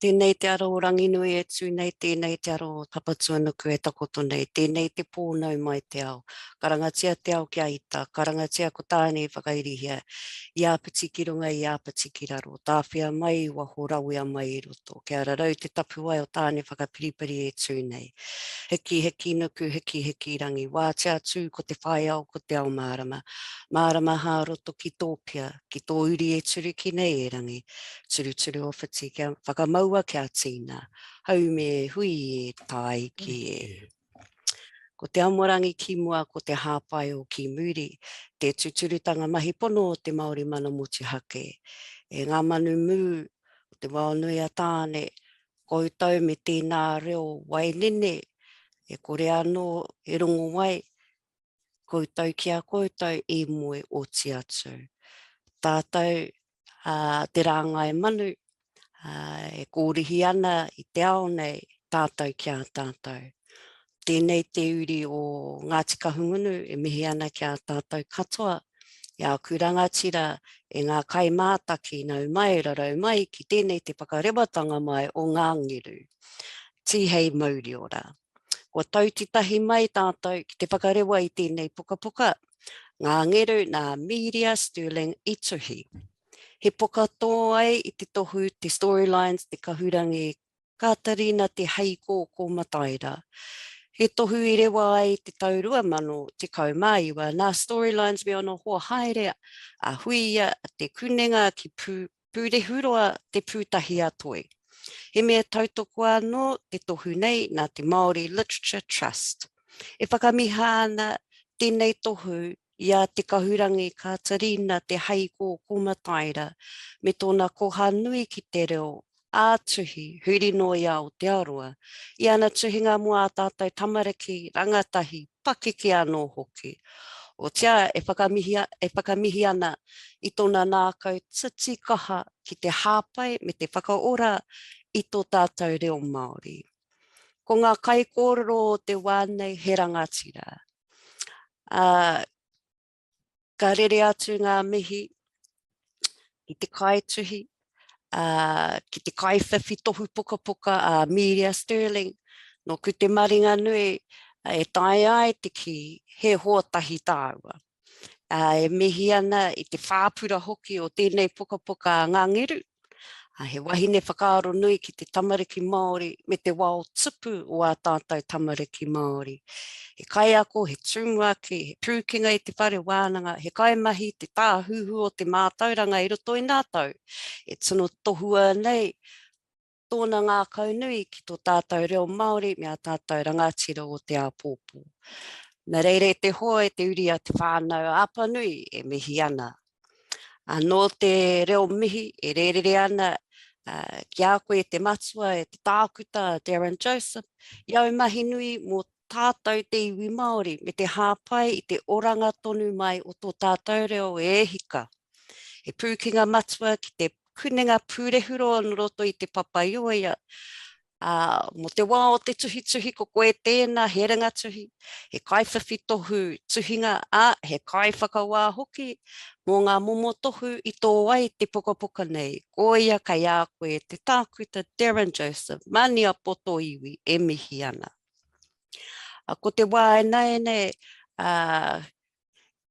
Tēnei te aro o rangi nui e tū nei, tēnei te aro o tapatua nuku e takoto nei, tēnei te pōnau mai te ao. Karangatia te ao kia ita, karangatia ko tānei whakairihia, ia piti ki runga, ia piti ki raro, tāwhia mai, waho rawia mai I roto. Kia rarau te tapu ai o tānei whakapiripiri e tū nei. Heki, heki nuku, heki, heki rangi, wātia tū ko te whai ao, ko te ao mārama. Mārama hā roto ki tō pia, ki tō uri e turu ki nei e rangi. Turu turu o whiti kia whakamaua kia tīna. Haume hui e tai ki e. Ko te amorangi ki mua, ko te hāpai o ki muri, te tuturutanga mahi pono o te Māori mana motu hake. E ngā manu mū, o te wānui a tāne, koutou me tēnā reo wainene, e kore anō e rongo wai, koutou kia koutou e moe o ti atu. Tātou te rāngai manu, e kōrihi ana I te ao nei, tātou kia tātou. Tēnei te uri o Ngāti Kahungunu, e mihi ana kia tātou katoa, ia kurangatira e ngā kaimātaki nau mai, rarau mai, ki tēnei te whakarewatanga mai o Ngā Ngeru. Tihei mauri ora. Ko tautitahi mai tātou ki te whakarewa I tēnei pukapuka, Ngā Ngeru nā Amiria Stirling I tuhi. He poka tō ai I te tohu, te Storylines, te Kahurangi, Kāterina, te Heikōkō Mataira. He tohu I rewa ai te taurua mano, te kaumaiwa, nā Storylines me ono hoa haere, a huia, te kunenga ki pūrehuroa, te pūtahi atoi. He mea tautoko anō te tohu nei nā te Māori Literature Trust. E whakamiha ana tēnei tohu, ia te Kahurangi Kāterina, te Heikōkō Mataira, me tōna koha nui ki te reo, ātuhi, huri no ia o te aroa, I ana tuhinga mua a tātou tamariki, rangatahi, pakeke anō hoki. O tia e whakamihi ana I tōna nākau titi kaha ki te hāpai me te whakaora I tō tātou reo Māori. Ko ngā kai kōrero o te wānei he rangatira. Ka rere atu ngā mihi I te kaituhi, ki te kaiwhawhi tohu pukapuka a Amiria Stirling, no ku te maringa nui e tai ai te ki he hotahi tāua. E mihi ana I te whāpura hoki o tēnei pukapuka a Ngā Ngeru, he wahine whakaaro nui ki te tamariki Māori me te wao tupu o a tātou tamariki Māori. He kai ako, he tūmuaki, he pūkinga I te whare wānanga, he kaimahi, te tāhuhu o te mātauranga I roto I nā tau. E tino tohua nei, tōna ngā kaunui ki tō tātou reo Māori me a tātou rangatira o te āpōpō. Nā reire te hoe, te uri a te whānau āpanui e mihi ana. Nō te reo mihi e rerere ana ki a koe te matua e te tākuta Darryn Joseph, iau mahi nui mō tātou te iwi Māori me te hāpai I te oranga tonu mai o tō tātou reo e hika. E pūkinga matua ki te kunenga pūrehuro anu roto I te papai oia. Mo te wā o te tuhi tuhi ko koe tēnā he ringa tuhi, he kaiwhawhi tohu tuhinga he kai whakawā hoki, mō ngā momo tohu I tō wai te pukapuka nei, ko ia kai a koe te tākuta Darryn Joseph, mani a poto iwi e mihi ana. Ko te wā e nei,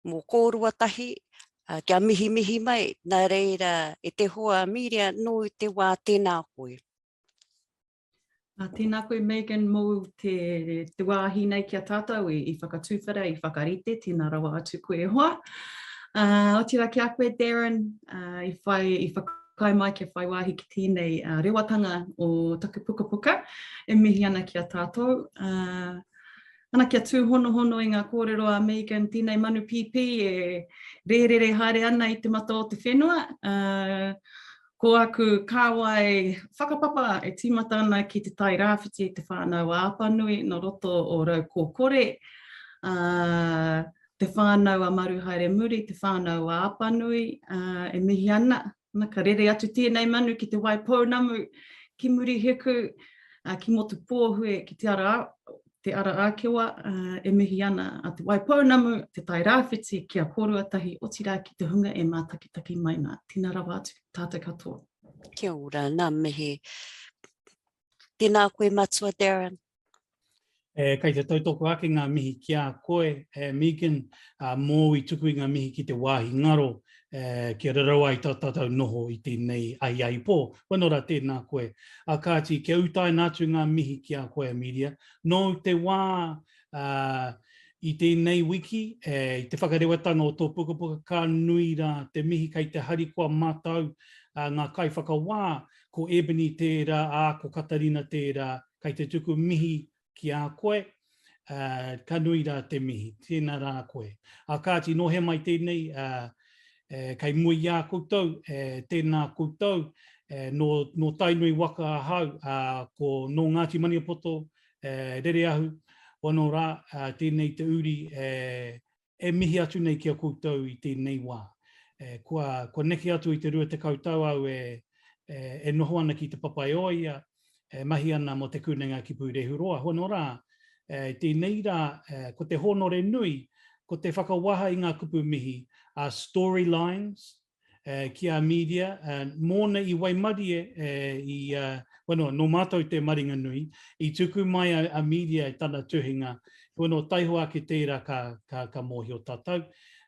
mō kōrua tahi, kia mihi mihi mai, nā reira e te hoa Amiria no I te wā tēnā koe. Tēnā koe Megan mō te wāhi nei kia tātou I whakatūwhara, I whakarite, tēnā rawa atu koe hoa. O tira ki a koe Darryn, I whakai mai kia whai wāhi ki tēnei rewatanga o taku pukapuka, e mihi ana kia tātou. Ana kia tū hono hono I ngā kōrero a Megan, tēnei manu pipi e rerere haere ana I te mata o te whenua. Ko aku kāwa e whakapapa e tīmata ana ki te tai rāwhiti te whānau āpanui no roto o rau kōkore. Te whānau a maru haere muri, te whānau āpanui, e mihi ana. Ka rere atu tēnei manu ki te wai pounamu, ki muri heku, ki motu pōhue, ki te ara ākewa, e mihi ana. A te wai pounamu, te tai rāwhiti, kia kōrua tahi, o tira ki te hunga e mātakitaki mai nā. Tēnā rawa atu, tātou katoa. Kia ora, nā mihi. Tēnā koe matua, Darryn. Kei te tautoko ake ngā mihi ki a koe, Megan, mō I tuku I ngā mihi ki te wāhi ngaro, kia raraua I tātou noho I tēnei ai pō, wanora tēnā koe. A kāti, kia utai nātu ngā mihi ki a koe, Amiria, no te wā I tēnei wiki, I te whakarewatanga o tō pukapuka ka nui rā te mihi kei te harikoa mātau, ngā kai whakawā, ko Ebony tērā, ko Kāterina tērā, kei te tuku mihi ki a koe, ka nui rā te mihi, tēnā rā koe. A kāti, no he mai tēnei, kei mui ia koutou, tēnā koutou, no tainui waka hau, ko no Ngāti Maniapoto, rere ahu, wano rā, tēnei te uri, mihi atu nei ki a koutou I tēnei wā. Kua neki atu I te rua te kautau au, noho ana ki te papai o ia, mahi ana mo te kūnenga ki Purehuroa. Hono rā, tēnei rā, ko te honore nui, ko te whakawaha I ngā kupu mihi, Storylines, ki a Amiria, mōna I Waimarie, no mātou te maringa nui, I tuku mai a Amiria I tana tuhinga, hono taiho ake tērā ka mōhio tātou,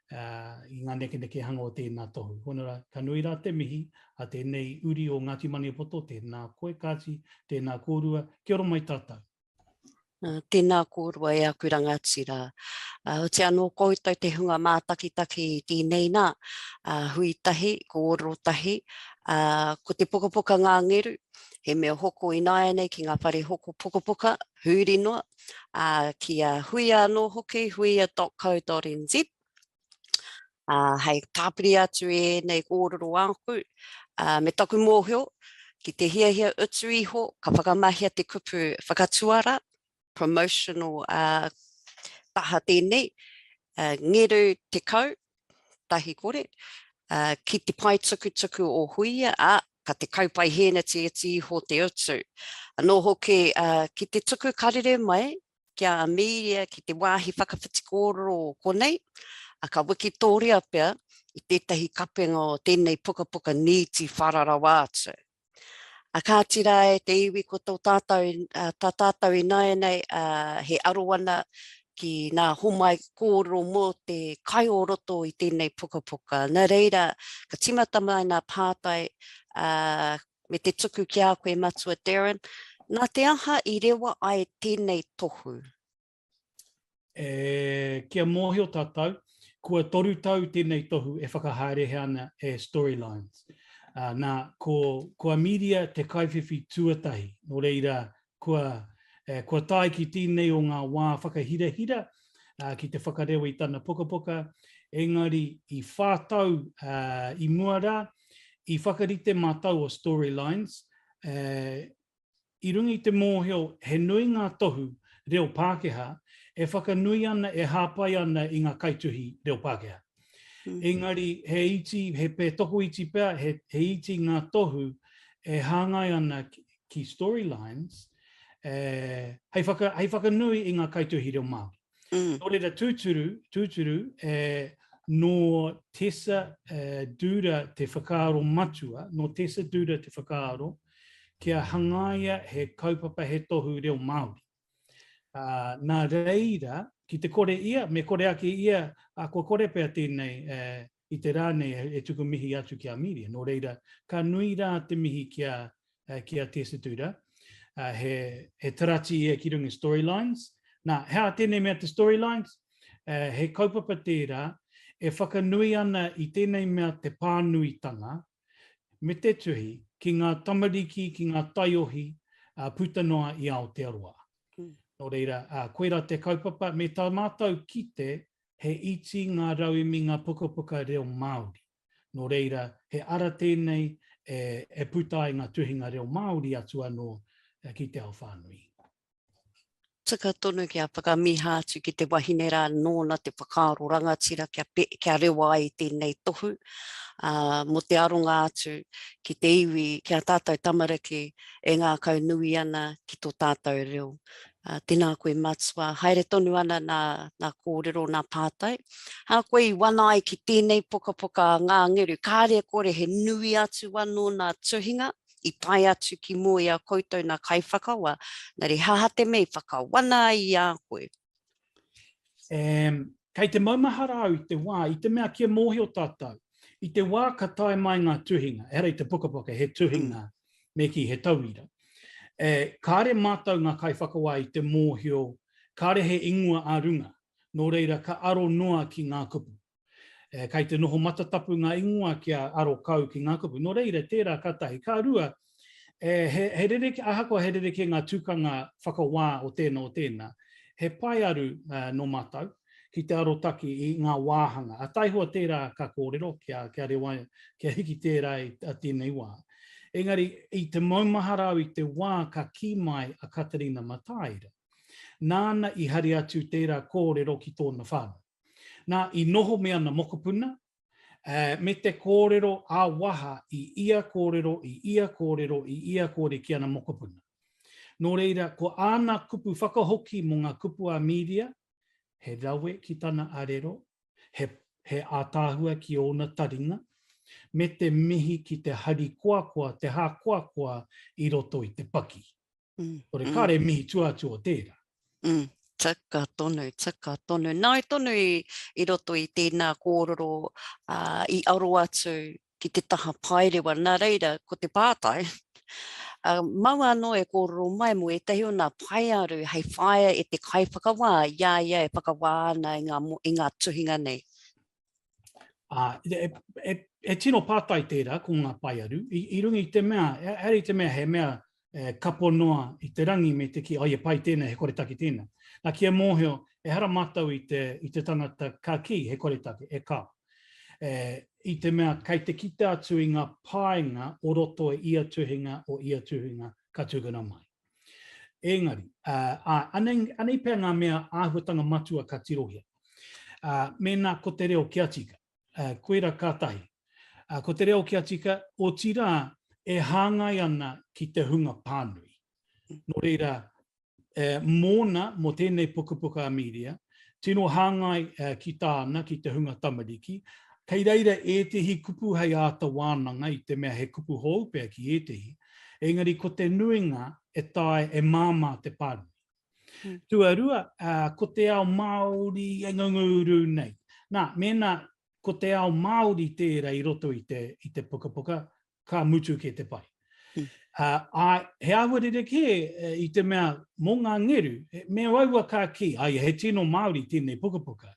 I ngā nekeneke hanga o tēnā tohu. Hono rā, ka nui rā te mihi, a tēnei uri o Ngāti Maniapoto, tēnā koe kāti, tēnā kōrua, kia ora mai tātou. Tēnā kōrua e aku rangatira. O te anō koutou te hunga mātakitaki I tēnei nā, huitahi, kōrero tahi, ko te pukapuka Ngā Ngeru, he mea hoko I nāianei ki ngā whare hoko pukapuka, hūrinoa, ki a hui anō hoki, huia.co.nz. Hei tāpiri atu nei kōrero aku, me taku mōhio, ki te hiahia utu iho, ka whakamahia te kupu whakatuara, promotional taha tēnei, ngeru te kau, tahi kore, ki te pai tuku o huia, ka te kaupai hēna te iho te utu. Anō hoki, ki te tuku karere mai, kia Amiria, ki te wāhi whakawhiti kōrero o konei, ka wiki tōria pia I tētahi kapenga o tēnei pukapuka nīti wharara wātu. A kātira e te iwi ko tō tātou I nāianei he arowana ki ngā homai kōrero mō te kai o roto I tēnei pukapuka. Nā reira, ka timata mai ngā pātai me te tuku ki a koe matua Darryn, nā te aha I rewa ai tēnei tohu. Kia mōhio tātou, kua toru tau tēnei tohu e whakahaerehe ana Storylines. Ko Amiria te kaiwhiwhi tuatahi, no reira kua tai ki tēnei o ngā wā whakahira-hira, ki te whakareo I tana pukapuka, engari I whātau I muara, I whakarite mātau o Storylines, I rungi te mōhio, he nui ngā tohu reo Pākehā, e whakanui ana, e hāpai ana I ngā kaituhi reo Pākehā. Engari, he iti, he pē tohu iti pēr, he iti ngā tohu, e hāngai ana ki Storylines, hei whakanui I ngā kaituhi reo Māori. Nō reira tūturu, no tesa dura te whakaaro matua, no tesa dura te whakaaro, kia hangaia he kaupapa he tohu reo Māori. Nā reira, ki te kore ia, me kore ake ia, ko kore pēr tēnei I te rānei e tuku mihi atu ki Amiria. Nō reira, ka nui rā te mihi kia tesa dura, he tarati ia ki rungi Storylines. Nā, hea tēnei mea te Storylines, he kaupapa tērā, e whakanui ana I tēnei mea te pānuitanga, me te tuhi, ki ngā tamariki, ki ngā taiohi, putanoa I Aotearoa. Nō reira, koera te kaupapa, me tā mātou kite, he iti ngā rauimi ngā pukapuka reo Māori. Nō reira, he ara tēnei e putai ngā tuhinga reo Māori atu anō ki te ao whānui. Tika tonu kia whakamiha atu ki te wahine rā nōna te whakaaro rangatira kia rewa ai tēnei tohu. Mo te aronga atu ki te iwi, kia tātou tamariki e ngā kau nui ana ki tō tātou reo. Tēnā koe matua, haere tonu ana nā kōrero, nā pātai. Hā koe I wana ai ki tēnei pukapuka Ngā Ngeru, kāre kore he nui atu anō nā tuhinga i pai atu ki mua i a koutou nā kai whakawa, nā ri haha te mei whakawana i a koe. Kei te maumahara au i te wā, i te mea kia mōhio tātou, i te wā ka tae mai ngā tuhinga, e te pukapuka, he tuhinga me ki he tauira. Kāre mātou ngā kai whakawa i te mōhio, kāre he ingoa ārunga, nō reira ka aro noa ki ngā kupu. Kei te noho matatapu ngā ingoa kia aro kau ki ngā kupu. Nō reira, tērā katahi, kā rua, ahakoa he rereke ngā tūkanga whakawā o tēnā, he pai aru no mātou, ki te arotaki i ngā wāhanga. A taihua tērā ka kōrero, kia rewa, kia hiki tērā a tēnei wā. Engari, i te maumahara i te wā ka ki mai a Kāterina Mataira, nāna i hari atu tērā kōrero ki tōna whānau. Nā, i noho mea na mokopuna, me te kōrero a waha i ia kōrero, i ia kōrero, i ia kōre ki ana mokopuna. Nō reira, ko āna kupu whakahoki mo ngā kupu Amiria, he rawe ki tana arero, he ātāhua ki ona taringa, me te mihi ki te hari kuakua, te hā kuakua i roto i te paki. Kore kāre mihi tuatua tērā. Taka tonu. Nai tonu i roto i tēnā kōrero i aro atu ki te taha paerewa. Nā reira, ko te pātai, mau anō e kōrero mai mo e tehi o nā pai aru hei whaia e te kai whakawā, ia e whakawā ana i ngā tuhinga nei. E tino pātai tērā ko ngā pai aru, i rungi te mea, heri te mea he mea kapo noa i te rangi me te ki, e pai tēnei, he koretaki tēnei. Nā kia mōhio, e hara mātou i te tangata ka ki, he koretaki, e kā. I te mea, kei te kita atu i ngā pāinga o roto e ia tuhinga o ia tuhinga ka tūgana mai. Engari, anei pēr ngā mea āhuatanga matua ka tirohia. Mēnā ko te reo kia tika, koera kātahi. Ko te reo kia tika, o tira e hāngai ana ki te hunga pānui. Nō reira, mōna mo tēnei pukapuka Amiria, tino hāngai ki tāna ki te hunga tamariki, kei reira e tehi kupu hei āta wānanga i te mea he kupu houpea ki e tehi, engari ko te nuinga e tae e māmā te pānui. Tuarua, ko te ao Māori e nganguru nei. Nā, mēnā, ko te ao Māori tērā i roto i te pukapuka, ka mutu ke te pai. He awarereke i te mea mō Ngā Ngeru, me waua kā ki, he tino Māori tēnei pukapuka.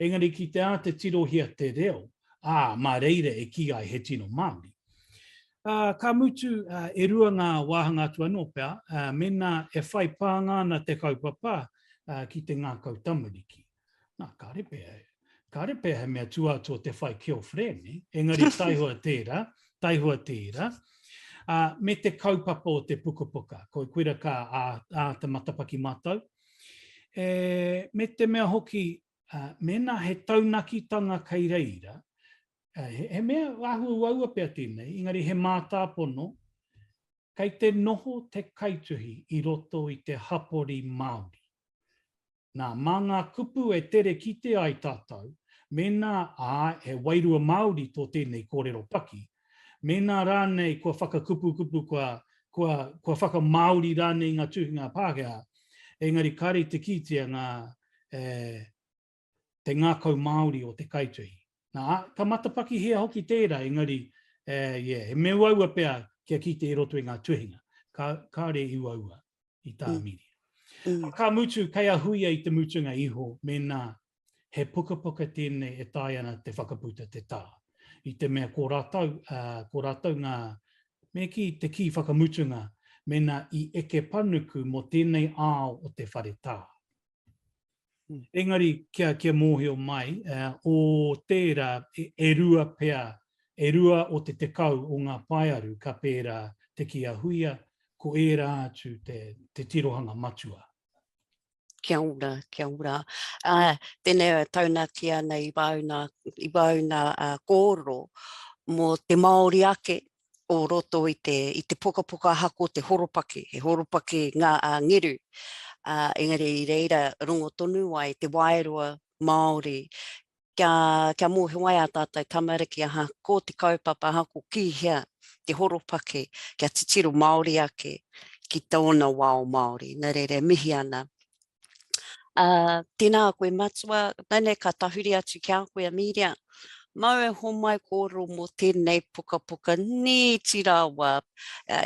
Engari ki te a te tirohia te reo, mā reire e ki ai he tino Māori. Ka mutu e rua ngā wāhanga atua no pēr, mena e whai pāngana te kaupapa ki te ngā kautamariki. Nā, kāre pēr he mea tuatua te whai keo frene, engari taihua tērā, me te kaupapa o te pukapuka, ko koera kā te matapaki mātou. Me te mea hoki, mena he taunakitanga kei reira, he mea ahuaua pēr tēnei, engari he mātāpono, kei te noho te kaituhi i roto i te hapori Māori. Nā, mā ngā kupu e tere ki te ai tātou, mena he wairua Māori tō tēnei kōrero paki, mena rānei kua whakakupu kua whakamāori rānei ngā tuhinga Pākehā, engari kāre te kitia te ngākau Māori o te kaituhi. Nā, ka matapaki hea hoki tērā, engari, he me waua pēr kia kite i roto i ngā tuhinga. Kāre i waua i tā Amiria. Ka mutu, kei a huia i te mutunga iho, mena he pukapuka tēnei e tāi ana te whakaputa te tā. I te mea ko rātou ngā, me ki te ki whakamutunga, mena i eke panuku mo tēnei ao o te whare tā. Engari kia mōhio mai, o tērā e rua pēr, e rua o te kau o ngā paiaru ka pērā te kia huia, ko e rā atu te tirohanga matua. Kia ora. Tēnei taunaki ana i wauna kōrero mō te Māori ake o roto i te pukapuka hako te horopaki, he horopaki Ngā Ngeru. Engari i reira rongo tonu ai te wairua Māori. Kia mōhi wai a tātai tamariki aha, ko te kaupapa hako ki hea. te horopake, kia titiru Māori ake, ki tōna wao Māori, nā reire mihi ana. Tēnā koe matua, nane ka tahuri atu kia koe Amiria, mau e homai kōrero mō tēnei pukapuka ni tirāua,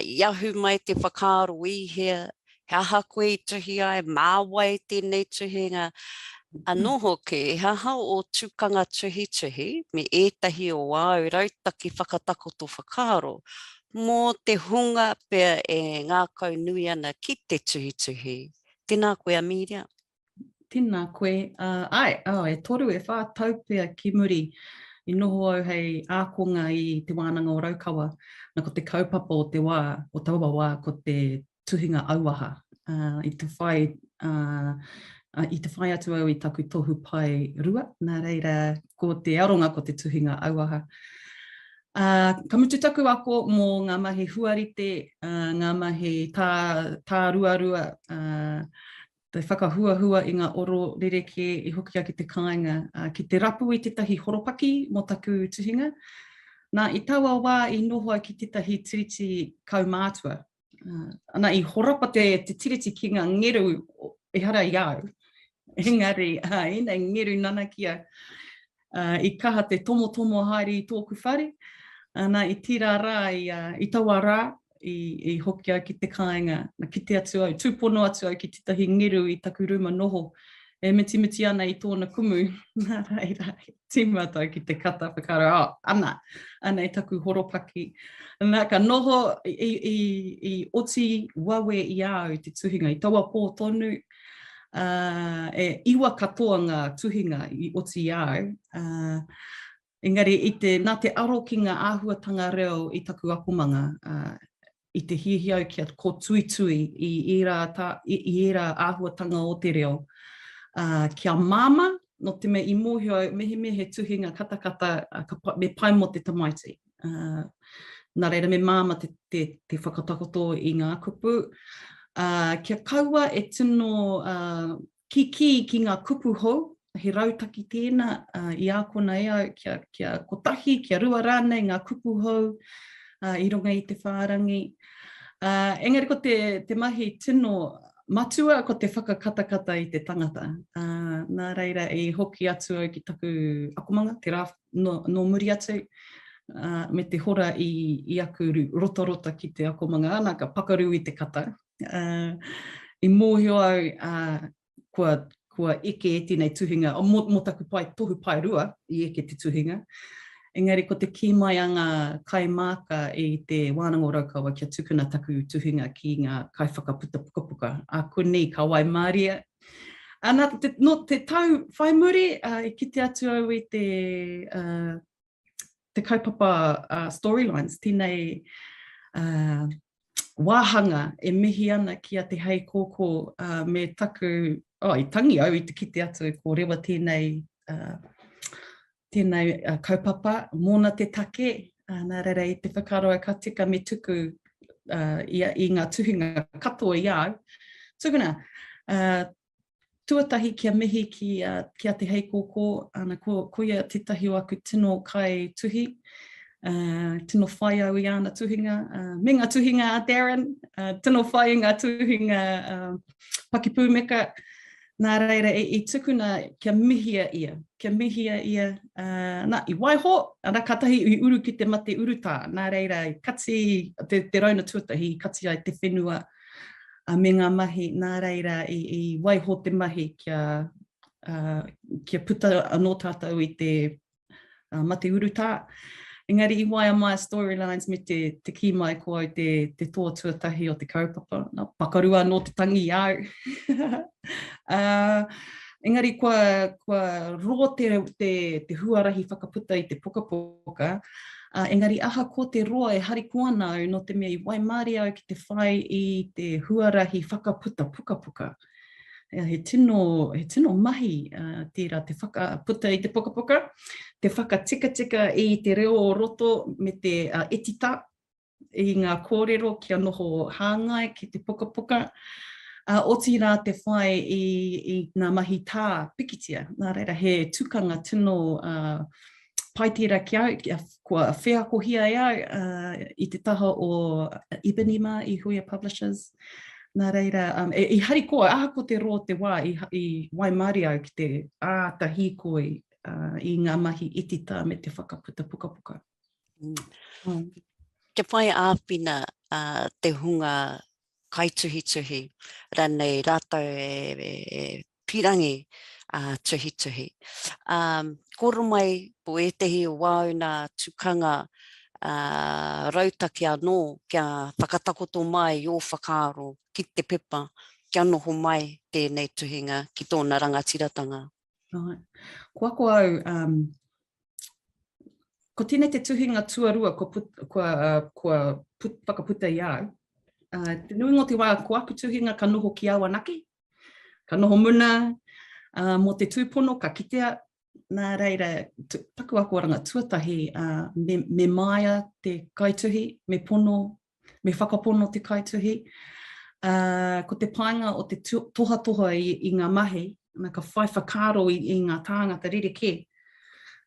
iahu mai te whakaaro ihea, he aha koe I tuhi ai, māwai tēnei tuhinga, anoho ke e haha o tūkanga tuhi, me ētahi o au rautaki whakatakoto whakaaro, mō te hunga pia e ngā kau nui ana ki te tuhi. Tēnā koe Amiria. Tēnā koe. E toru e whātau pia ki muri. I noho au hei ākonga I te wānanga o Raukawa, na ko te kaupapa o te wā, o taua wā, ko te tuhinga auaha. I te whai atu au I taku tohu pai rua, nā reira ko te aronga ko te tuhinga auaha. Ka mutu taku ako mō ngā mahi huarite, ngā mahi tā ruarua, te whakahuahua I ngā oro rereke I hoki aki te kāinga, ki te rapu I tetahi horopaki mō taku tuhinga. Nā I taua wā I noho ai ki tetahi tiriti kaumātua. Ana I horapa te tiriti ki Ngā Ngeru e hara I au. Engari, ina ngeru nanakia. I kaha te tomo haere I tōku whare. Nā I tira rā I taua rā. I hoki au ki te kāinga, na kite atu au, tūpono atu au ki tetahi ngeru I taku ruma noho, e miti ana I tōna kumu, nā reira, timu atu au ki te kata whakaro, ana I taku horopaki. Nā ka noho I oti wawe I au te tuhinga, I taua pō tonu, e iwa katoa ngā tuhinga I oti au, engari nā te aro ki ngā āhuatanga reo I taku akomanga, I te hihiau kia ko tuitui I era āhuatanga o te reo. Kia māma, no te me I mōhio mehe tuhinga katakata me pai mo te tamaiti. Nā reira me māma te whakatakoto I ngā kupu. Kia kaua e tino ki ngā kupu hou, he rautaki tēnā I ākona e au kia kotahi, kia rua rānei ngā kupu hou, I runga I te whārangi. Engari ko te mahi tino matua ko te whakakatakata I te tangata. Nā reira I hoki atu au ki taku akomanga, te rā no muri atu, me te hora I aku rota ki te akomanga, nā ka pakaru I te kata. I mōhio au kua eke e tēnei tuhinga, mō taku tohu pai rua I eke te tuhinga. Engari ko te ki mai a ngā kaimāka I te wānanga o Raukawa kia tukuna taku tuhinga ki ngā kaiwhakaputa pukapuka. A konei ka wai Māria. Nā te tau whai muri, I kite atu au I te kaupapa Storylines, tēnei wāhanga e mihi ana kia te Heikōkō me taku, I tangi au I te kite atu ko rewa tēnei kaupapa, mōna te take, nā reira I te whakaroa ka tika me tuku I ngā tuhinga katoa I au. Tukuna, tuatahi kia mihi kia te Heikōkō, ana ko ia tetahi o aku tino kai tuhi, tino whai au I ana tuhinga, me ngā tuhinga a Darryn, tino whai I ngā tuhinga pakipūmeka, nā reira I tukuna kia mihia ia, nā I waiho, ana katahi I uru ki te mate urutā, nā reira I kati, te rauna tuatahi I kati ai te whenua me ngā mahi, nā reira I waiho te mahi kia puta anō tātou I te mate urutā. Engari I waia mai Storylines me te ki mai ko au te toa tuatahi o te kaupapa. Nā pakarua no te tangi au. Engari kua roa te huarahi whakaputa I te pukapuka. Engari aha ko te roa e hari kuanau no te mea I wai Māori au ki te whai I te huarahi whakaputa pukapuka. He tino mahi tira te whakaputa I te pukapuka, te whakatika I te reo o roto me te etita I ngā kōrero kia noho hāngai ki te pukapuka. Oti rā te whai I ngā mahi tā pikitia. Nā reira he tukanga tino paitira ki au, kua wheakohia ia i te taha o Ibanima i Huia Publishers. Nā reira, i hari koa, aha ko te roa te wā i Waimari au ki te ātahikoi i ngā mahi itita me te whakaputa pukapuka. Ke pai āpina te hunga kaituhi, ranei rātou pirangi tuhi. Koro mai po etehi o wāuna tukanga rautaki anō kia whakatakoto mai o whakaaro ki te pepa, kia noho mai tēnei tuhinga ki tōna rangatiratanga. Right. Ko ako au, ko tēnei te tuhinga tuarua kua whakaputa i au. Te nui ngō te wā, ko aku tuhinga ka noho ki awa Naki, ka noho muna, mō te tūpono ka kitea. Nā reira, taku ako ranga tuatahi, me maia te kaituhi, me whakapono te kaituhi. Ko te painga o te toha i ngā mahi, ka whai whakaaro i ngā tāngata ririke.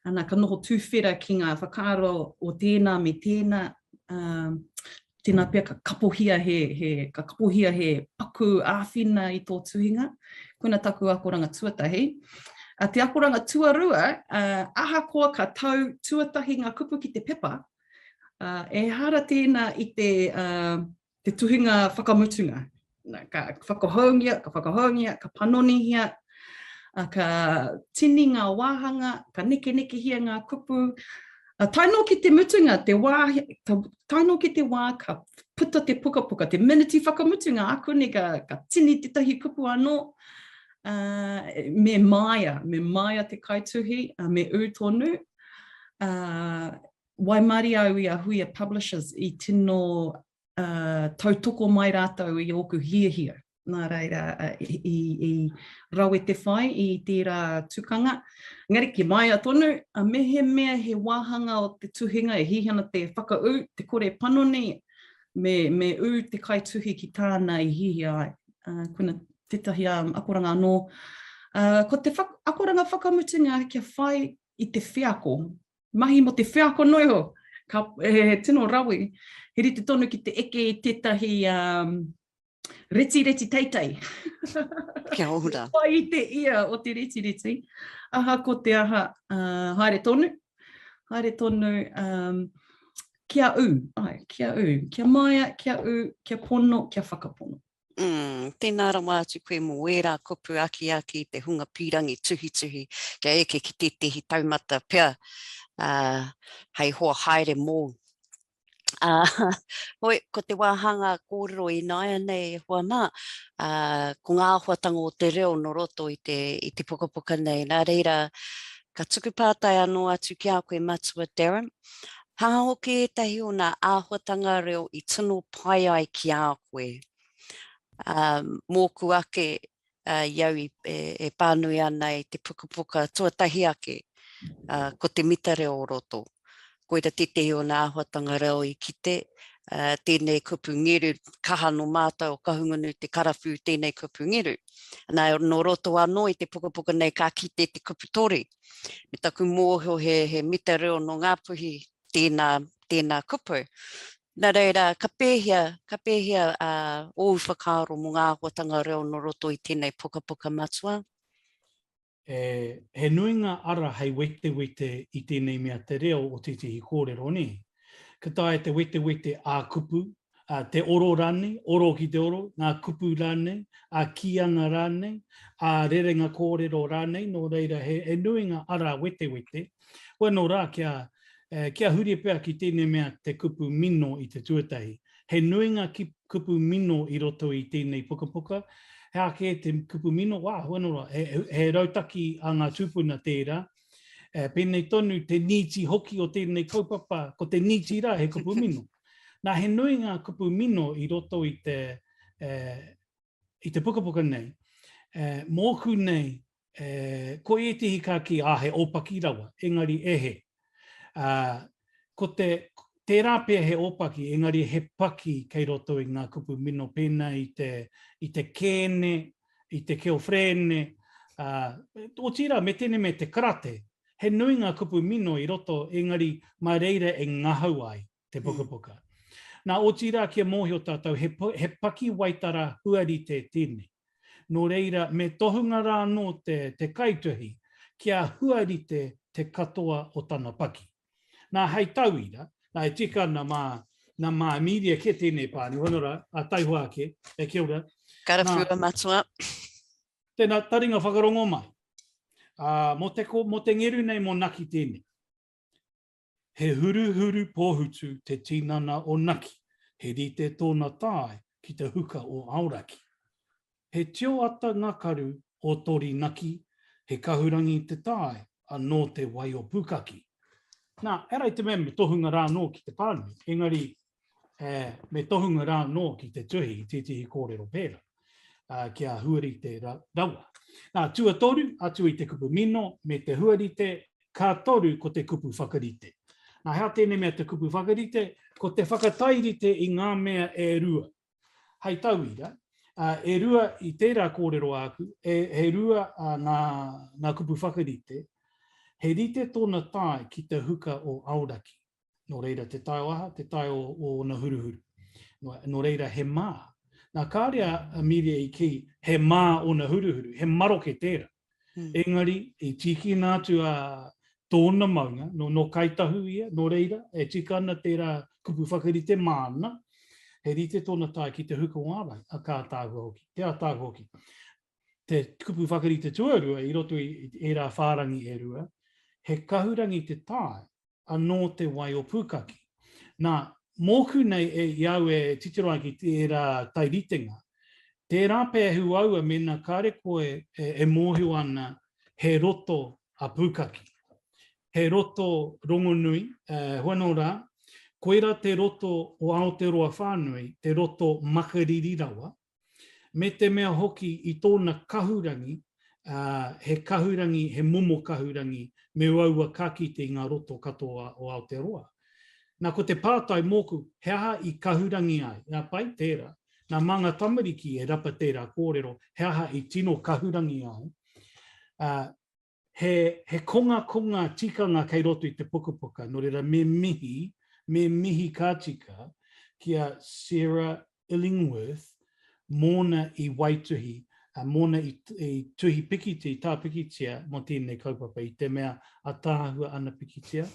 Ana ka noho tūwhera ki ngā whakaaro o tēnā me tēnā. Tēnā pia ka kapohia he paku āwhina i tō tuhinga. Kuna taku ako ranga tuatahi. Te akoranga tuarua, aha koa ka tau tuatahi ngā kupu ki te pepa, e hara tēnā i te tuhinga whakamutunga. Ka whakahoangia, ka panonihia, ka tini ngā wāhanga, ka neke hia ngā kupu. Taino ki te mutunga, taino ki te wā, ka puta te pukapuka, te miniti whakamutunga, akune ka tini te tahi kupu anō. Me maia te kaituhi, me u tonu. Waimari au i a Huia Publishers i tino tautoko mai rātou i oku hiahia. Nā reira, i rawe te whai i tērā tukanga. Ngari ki maia tonu, mehe mea he wāhanga o te tuhinga, e hihana te whakau, te kore panoni, me u te kaituhi ki tāna i hihia ai. Kuna tētahi akoranga anō. Ko te akoranga whakamutunga kia whai i te whiako. Mahi mo te whiako noiho. Tino rawi. He rite tonu ki te eke i tētahi reti teitei. Kia ora. Whai i te ia o te reti. Aha ko te aha haere tonu. Kia u. Kia maia, kia u, kia pono, kia whakapono. Tēnā rawa atu koe mō wera kupu aki te hunga pirangi tuhi, kia eke ki tehi taumata pia, hei hoa haere mō. Hoi, ko te wāhanga kōrero i nāia nei hoa nā, ko ngā āhuatanga o te reo no roto i te pukapuka nei. Nā reira, ka tuku pātai anō atu ki a koe matua Darryn. Hanga hoki e tahi o nā āhuatanga reo i tino Pāia ki a koe. Mōku ake iau e pānui ana i te pukapuka tuatahi ake ko te mitareo o roto. Koira tetehi o nā āhuatanga reo i kite, tēnei kupu ngeru, kaha no mātou o kahungunu te karawhu tēnei kupu ngeru. Nā no roto anō i te pukapuka nei ka kite te kupu tori. Me taku mōhio he mitareo no ngā puhi tēnā kupu. Nā reira, ka pēhia o whakaaro mō ngā āhuatanga reo no roto i tēnei pukapuka matua. He nui ngā ara hei wete i tēnei mea te reo o te kōrero ne. Ka tae te wete a kupu, te oro rānei, oro ki te oro, ngā kupu rānei, a kianga rānei, a rerenga kōrero rānei, no reira he nui ngā ara wete. Oe no rā kia huri pēr ki tēnei mea te kupu mino i te tuatahi. He nui ngā kupu mino i roto i tēnei pukapuka. He ake te kupu mino, he rautaki a ngā tūpuna tērā. Pēnei tonu te niti hoki o tēnei kaupapa, ko te niti rā he kupu mino. Nā he nui ngā kupu mino i roto i te pukapuka nei. Mōku nei, ko e tihi ka ki he ōpaki rawa, engari ehe. Ko te rāpea he ōpaki, engari he paki kei roto i ngā kupu mino pēnā i te kēne, i te keo frene. O tira, me tēne me te karate, He nui ngā kupu mino I roto, engari mai reira e ngahau ai te pukapuka. Nā o tira kia mōhio tātou, he paki waitara huarite tēnei. Nō reira, me tohunga rā no te kaituhi, kia huarite te katoa o tana paki. Nā hei tauira, nā e tika na mā Amiria ke tēnei pāni, honora, a taihua ake, e kia ora. Karawhua matua. Tēnā taringa whakarongo mai. Mo te ngeru nei mo Naki tēnei. He huru pōhutu te tinana o Naki. He rite tōna tāe ki te huka o Aoraki. He tio ata ngakaru o tori Naki. He Kahurangi te tāe anō te wai o pukaki. Nā, erai te mea me tohunga rā nō ki te pānui. Engari, me tohunga rā nō ki te tuhi, tētihi kōrero pēra. Kia huarite rāua. Nā, tua toru, atu I te kupu mino, me te huarite, ka toru ko te kupu whakarite. Nā, hea tēnei mea te kupu whakarite, ko te whakatairite I ngā mea e rua. Hei tauira, e rua I tērā kōrero aku, he rua ngā kupu whakarite, he rite tōna tāe ki te huka o Aoraki. Nō reira te tae o aha, te tae o na huruhuru. Nō reira he mā. Nā kārea Amiria I ki he mā o na huruhuru, he maro ke tērā. Engari, I tiki nātu a tōna maunga, no kaitahu ia, nō reira, e tika ana tērā kupu whakarite māna, he rite tōna tāe ki te huka o Aoraki, a kā tāgu hoki, te a tāgu hoki. Te kupu whakarite tuarua, I roto I rā whārangi e rua, he kahurangi te tāe anō te wai o pukaki. Nā, mōku nei e iau e titiro ki tērā tairitenga. Tērā pēr hu aua mena kāre koe e mōhio ana he roto a pukaki. He roto rongonui, hono rā, koera te roto o Aotearoa whānui, te roto makariri rawa, me te mea hoki I tōna kahurangi, he kahurangi, he momo kahurangi, me waua kakite I ngā roto katoa o Aotearoa. Nā ko te pātai mōku, he aha I kahurangi ai, nā pai tērā, nā manga tamariki e rapa tērā kōrero, he aha I tino kahurangi ai. He konga tikanga kei roto I te pukapuka, no reira me mihi kātika kia Sarah Illingworth, mōna I waituhi, mōna I tuhi pikitia, tā pikitia, mo tēnei kaupapa I te mea a tāhua ana pikitia.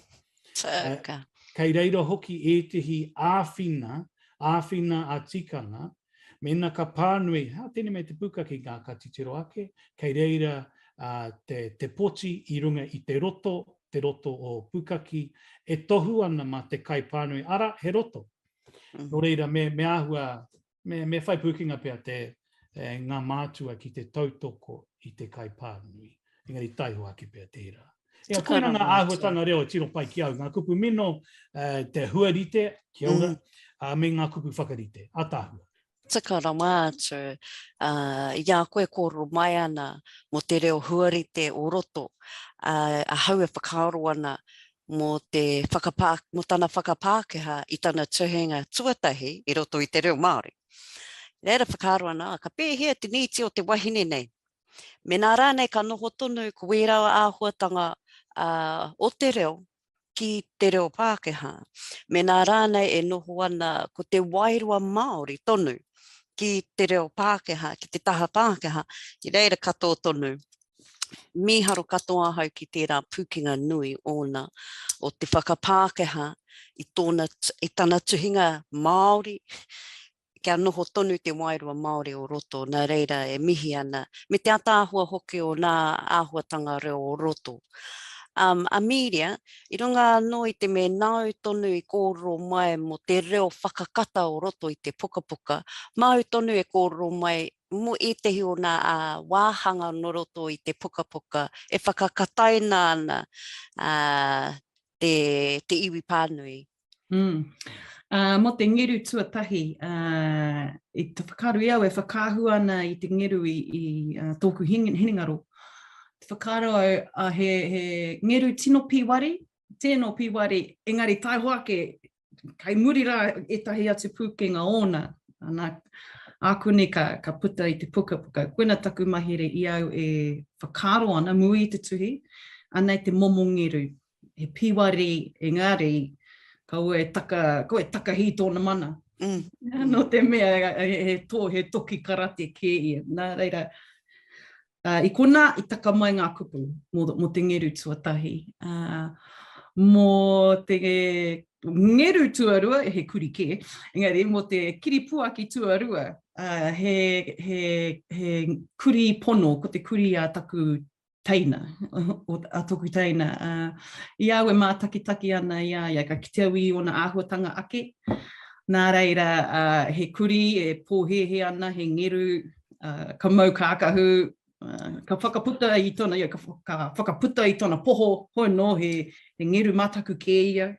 Kei reira hoki e tehi āwhina a tikanga, mena ka pānui, tēnei mea te pukaki ngā ka titiro ake, kei reira te poti I runga I te roto o pukaki, e tohu ana ma te kai pānui, ara he roto. Nō reira me ahua, me whai pukinga pia te ngā mātua ki te tautoko I te kai pānui. Engari taiho ake pia tērā. Ea koina ngā āhuatanga reo tino pai ki au, ngā kupu mino, te huarite, kia ora, me ngā kupu whakarite, a tāhua. Tikara mātu, ia koe kōrero mai ana mo te reo huarite o roto, a hau e whakaaro ana mo tana whakapākeha I tana tuhinga tuatahi I roto I te reo Māori. Reira whakaaro ana, ka pēhea te nīti o te wahine nei. Me nā rānei ka noho tonu ko wērawa āhuatanga o te reo ki te reo Pākeha. Me nā rānei e noho ana ko te wairua Māori tonu ki te reo Pākeha, ki te taha Pākeha, ki reira katoa tonu. Miharo katoa hau ki tērā pukinga nui ona o te whakapākeha I tana tuhinga Māori, kia noho tonu te wairua Māori o roto, nā reira e mihi ana, me te atāhua hoki o nā āhuatanga reo o roto. Amiria, I runga no I te me nau tonu I kōrero mai mo te reo whakakata o roto I te pukapuka, mau tonu e kōrero mai mo I tehi o nā wāhanga no roto I te pukapuka, e whakakataina ana te iwi pānui. Mo te ngeru tuatahi, I te whakaru iau e whakāhu ana I te ngeru I tōku hinengaro. Te whakaaro au he ngeru tino piwari, tēno piwari, engari taiho ake, kai muri rā e tahi atu pūkenga ona, ana ākune ka puta I te pukapuka. Koina taku mahere I au e whakaaro ana mui I te tuhi, anei te momo ngeru, he piwari, engari, koe takahi tōna mana. No te mea, he toki karate ke ia. Nā reira, I kona, I taka mai ngā kupu mo te ngeru tuatahi. Mō te ngeru tuarua, he kuri ke, engari, mo te kiripuaki tuarua, he kuri pono, ko te kuri a taku teina, a toku teina. Ia we mātakitaki ana ia ka kiteawi o na āhuatanga ake. Nā reira, he kuri e pōhehe ana, he ngeru, ka mau kākahu, ka whakaputa I tōna, ka whakaputa I tōna poho, Hono, he ngeru mātaku ke ia.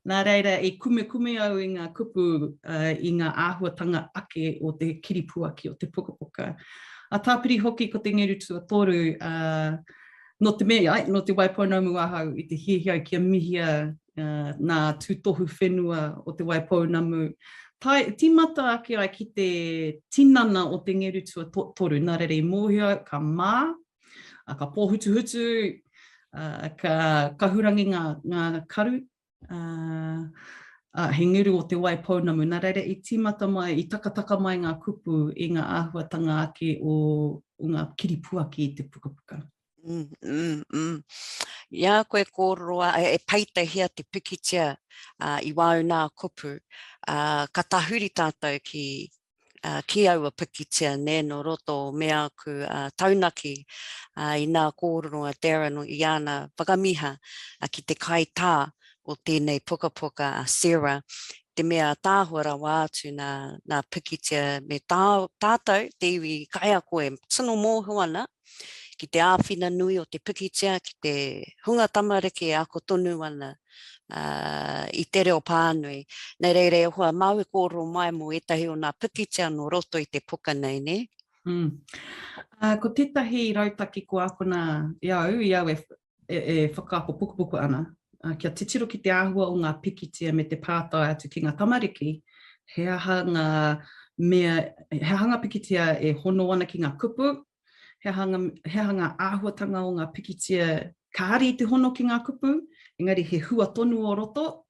Nā reira, e kume au I ngā kupu I ngā āhuatanga ake o te kiripuaki, o te pukapuka. A tāpiri hoki ko te ngeru tuatoru, no te mea, no te waipounamu ahau I te hiahia kia mihia nā tūtohu whenua o te waipounamu. Tīmata ake ai ki te tinana o te ngeru tuatoru, nā reire mōhia ka mā, ka pōhutuhutu, ka Kahurangi ngā karu, he ngeru o te waipounamu. Nā reire I tīmata mai, I takataka mai ngā kupu I ngā āhuatanga ake o ngā kiripuaki I te pukapuka. Ia koe kōroa e paitahia te pikitia I wāu nā kupu. Ka tahuri tātou ki aua pikitia ne no roto mea aku taunaki I nā kōrero Darryn I ana whakamiha ki te kaitā o tēnei pukapuka Sarah. Te mea tāhua rawa atu nā pikitia me tātou te iwi kaia koe tino mōhu ana ki te āwhina nui o te pikitia, ki te hunga tamariki ako tonu ana I te reo pānui. Nei reire hua mau kōrero mai mo etahi o nā pikitia no roto I te puka nei, ne? Ko tētahi rautaki ko akona iau e whakaako pukapuka ana. Kia titiro ki te āhua o ngā pikitia me te pātai atu ki ngā tamariki, he aha ngā pikitia e hono ana ki ngā kupu, he aha ngā āhuatanga o ngā pikitia ka ari te hono ki ngā kupu, engari he hua tonu o roto.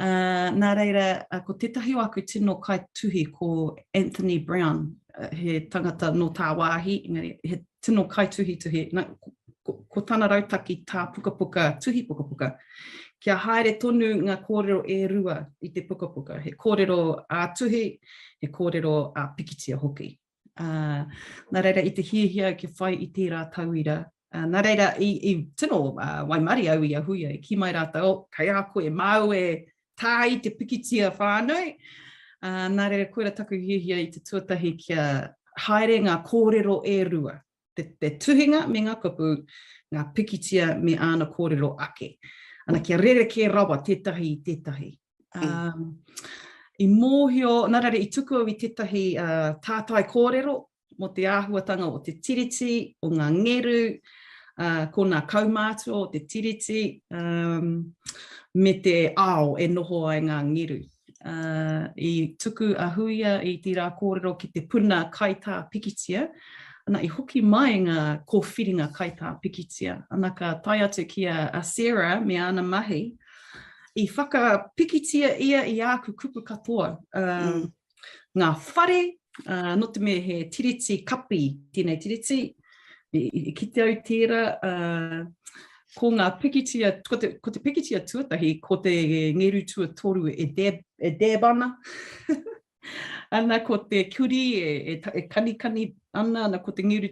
Nā reira, ko tētahi o aku tino kaituhi ko Anthony Brown, he tangata no tā wāhi, engari he tino kaituhi tuhi. Ko tāna rautaki tā pukapuka, tuhi pukapuka, kia haere tonu ngā kōrero e rua I te pukapuka. He kōrero a tuhi, he kōrero a pikitia hoki. Nā reira, I te hiahia ki whai I tērā tauira. Nā reira, I tino waimari au I ahuia, ki mai rātou, kai a koe mau e tā I te pikitia whānui. Nā reira, koera taku hiahia I te tuatahi kia haere ngā kōrero e rua. Te tuhinga me ngā kupu, ngā pikitia me āna kōrero ake. Ana kia rereke rawa tētahi I tētahi. I mōhio, nā reira I tuku au I tētahi tātai kōrero mo te āhuatanga o te tiriti, o Ngā Ngeru, ko ngā kaumātua o te tiriti, me te ao e noho ai Ngā Ngeru. I tuku ahuia I tērā kōrero ki te puna kaitā pikitia, ana I hoki mai ngā kōwhiringa kaitā pikitia. Ana ka tai atu ki a Sarah me ana mahi, I whakapikitia ia I aku kupu katoa. Ngā whare, no te mea he tiriti kapi, tēnei tiriti, I kite au tērā, ko ngā pikitia, ko te pikitia tuatahi, ko te ngeru tuatoru e debana. Ana ko te kuri e kani ana ko te ngeru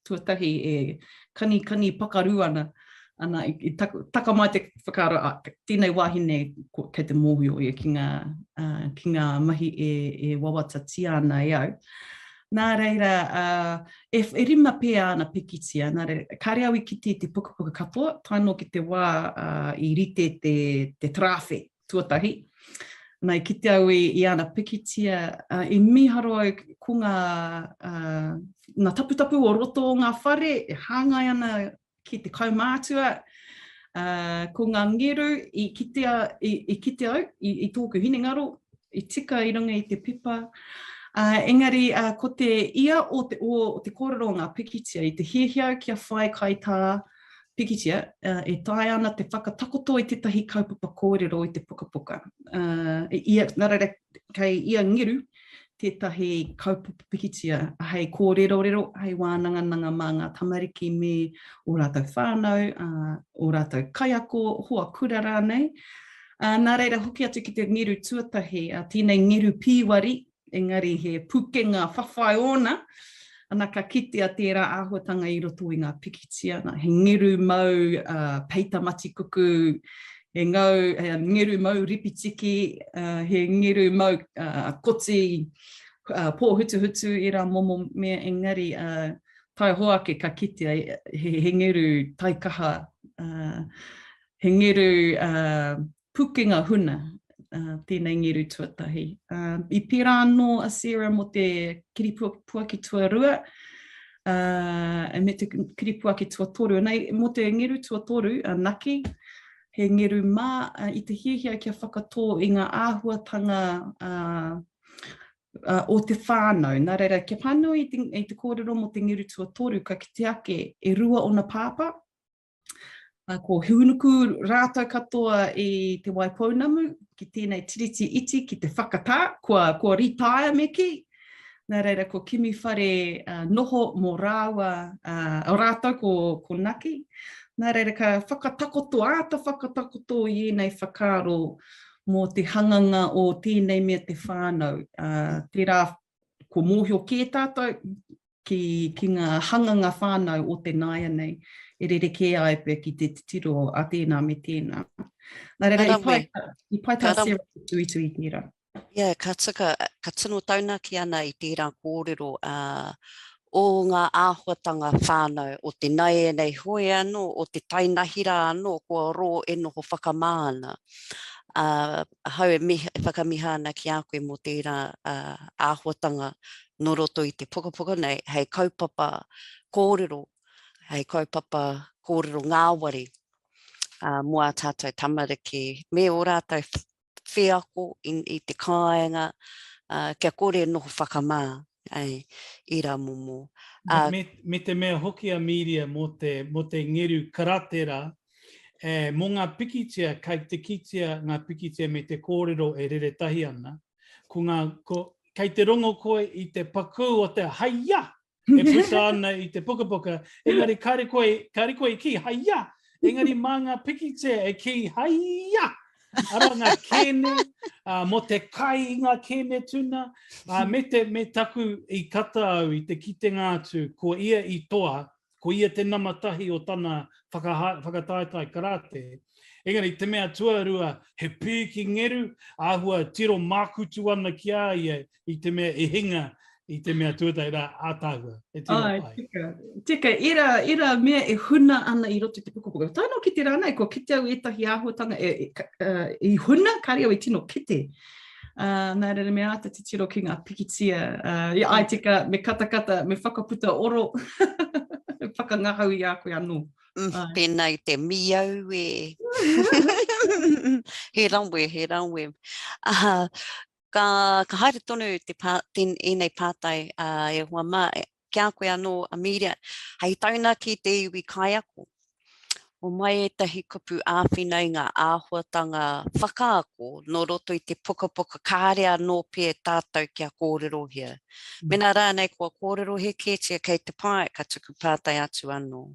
tuatahi e kani pakaru ana. Ana I taka mai te whakaro, tēnei wāhine kei te mōhio ki ngā mahi e wawata tia ana e au. Nā reira, e rima pēa ana pikitia, nā reira, kare au I kite te pukapuka katoa, taino ki te wā I rite te trafe tuatahi. Nai kite au I ana pikitia, I miharo au ko ngā taputapu o roto o ngā whare, e hāngai ana ki te kaumātua, ko Ngā Ngeru, I kite au, I tōku hine ngaro, I tika I runga I te pipa. Engari, ko te ia o te kōrero o ngā pikitia, I te hiahia kia whai kaitā, pikitia, e tae ana te whakatakoto i tētahi kaupapa kōrero i te pukapuka. Nā reira, kei Ngā Ngeru, tētahi kaupapa pikitia, hei kōrero, hei wānanga mā ngā tamariki me o rātou whānau, o rātou kaiako, hoa kura rānei. Nā reira, hoki atu ki te ngeru tuatahi, tēnei ngeru pīwari, engari he pukenga whawhai ona, ana ka kitea tērā āhuatanga i roto i ngā pikitia. He ngeru mau peita mati kuku, he ngeru mau ripitiki, he ngeru mau koti pōhutuhutu i rā momo mea engari tai hoake ka kitea he ngeru taikaha, he ngeru pukenga huna. Tēnei ngeru tuatahi. I pērā anō a Sarah mo te kiripuaki tuarua, me te kiripuaki tuatoru. Nei, mo te ngeru tuatoru, Naki, he ngeru mā, i te hiahia kia whakatō i ngā āhuatanga o te whānau. Nā reira, kia pānui i te kōrero mo te ngeru tuatoru, ka kite ake e rua o na pāpa. Ko hunuku rātou katoa i te waipounamu, ki tēnei tiriti iti, ki te whakatā, kua ritaia me ki. Nā reira, ko kimi whare noho mō rāua, o rātou ko Naki. Nā reira, ka whakatakoto, whakatakoto i nei whakaro mō te hanganga o tēnei mea te whānau. Tērā, ko mōhio kē tātou ki ngā hanganga whānau o te naia nei. E rere ke ai pe ki te tiro a tēnā me tēnā. Nā reira, i pai tā Sarah tui i tērā. Yeah, ka tino taunaki ana i tērā kōrero o ngā āhuatanga whānau, o te nai nei hoi anō, o te tainahira anō, kua ro e noho whakamāna. Hau e whakamiha ana ki a koe mo tērā āhuatanga no roto i te pukapuka nei, hei kaupapa kōrero, hei kaupapa kōrero ngāwari, mua tātou tamariki, me o rātou whiako i te kāinga, kia kore noho whakamā, i rā momo. Me te mea hoki Amiria mo te ngeru karatera, mō ngā pikitia, kai te kitia ngā pikitia me te kōrero e rere tahi ana, kai te rongo koe i te paku o te haia, e puta ana i te pukapuka, engari kare koe i ki haia, engari mā ngā pikitia e ki haia, ara ngā kēne, mo te kai i ngā kēne tuna, me taku i kata au i te kite ngātu, ko ia i toa, ko ia te namatahi o tana whakataetai karate. Engari te mea tuarua, he pīki ngeru, āhua tiro mākutu ana ki a ia i te mea e hinga, i te mea tuatai rā ātāhua. Tika, ira mea e huna ana i roto te pukapuka. Tāno ki te rānei, ko kite au etahi āhuatanga i huna, kari au i tino kite. Nā reira mea ata te tiro ki ngā pikitia. Ai tika, me katakata, me whakaputa oro, whakangahau i a koe anō. Pēnei te miau e. He rangwe. Ka haere tonu i nei pātai e hua mā, kia koe anō Amiria, hei taunaki te iwi kaiako. O mai e tahi kupu āwhinau ngā āhuatanga whakaako no roto i te pukapuka kārea nō pē tātou kia kōrero hia. Mena rānei kua kōrero he kētia kei te pai ka tuku pātai atu anō.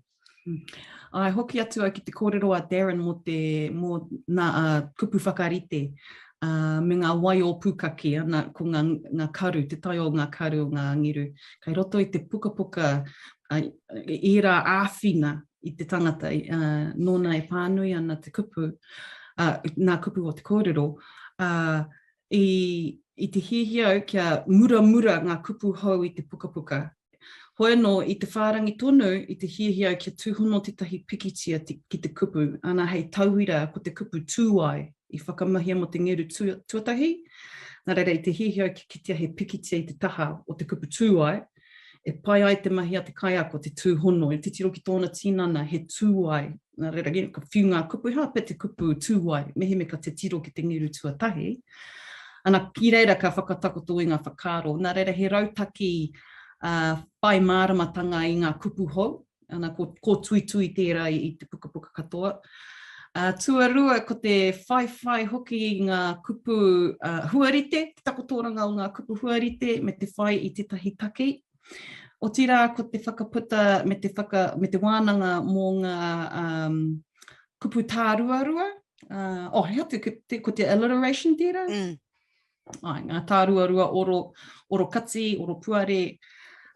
Ai, hoki atu ai ki te kōrero a Darryn mo nā kupu whakarite. Me ngā wai o pukaki, ana ko ngā karu, te tai o ngā karu o Ngā Ngeru. Kai roto i te pukapuka, i rā āwhina i te tangata, nōna e pānui ana te kupu, nā kupu o te kōrero, i te hihiau kia muramura ngā kupu hau i te pukapuka. Hoi anō, i te whārangi tonu, i te hihiau kia tūhono tētahi pikitia ki te kupu, ana hei tauhira ko te kupu tūai, i whakamahia mo te ngeru tuatahi. Nā reira, i te hihiau ki kitea he pikitia i te taha o te kupu tūai, e pai ai te mahi a te kaiako te tūhono, e te tiro ki tōna tinana he tūai. Nā reira, ka whiu ngā kupu, hea pe te kupu tūai, mehe me ka te tiro ki te ngeru tuatahi. Ana ki reira ka whakatakoto i ngā whakaro. Nā reira, he rautaki whai māramatanga i ngā kupu hou, ana ko tui tērā I te pukapuka katoa. Tuarua, ko te whai hoki I ngā kupu huarite, te takotoranga o ngā kupu huarite, me te whai I tētahi take. O tira, ko te whakaputa me te wānanga mō ngā kupu tāruarua. Ko te alliteration tērā. Ngā tāruarua, oro kati, oro puare,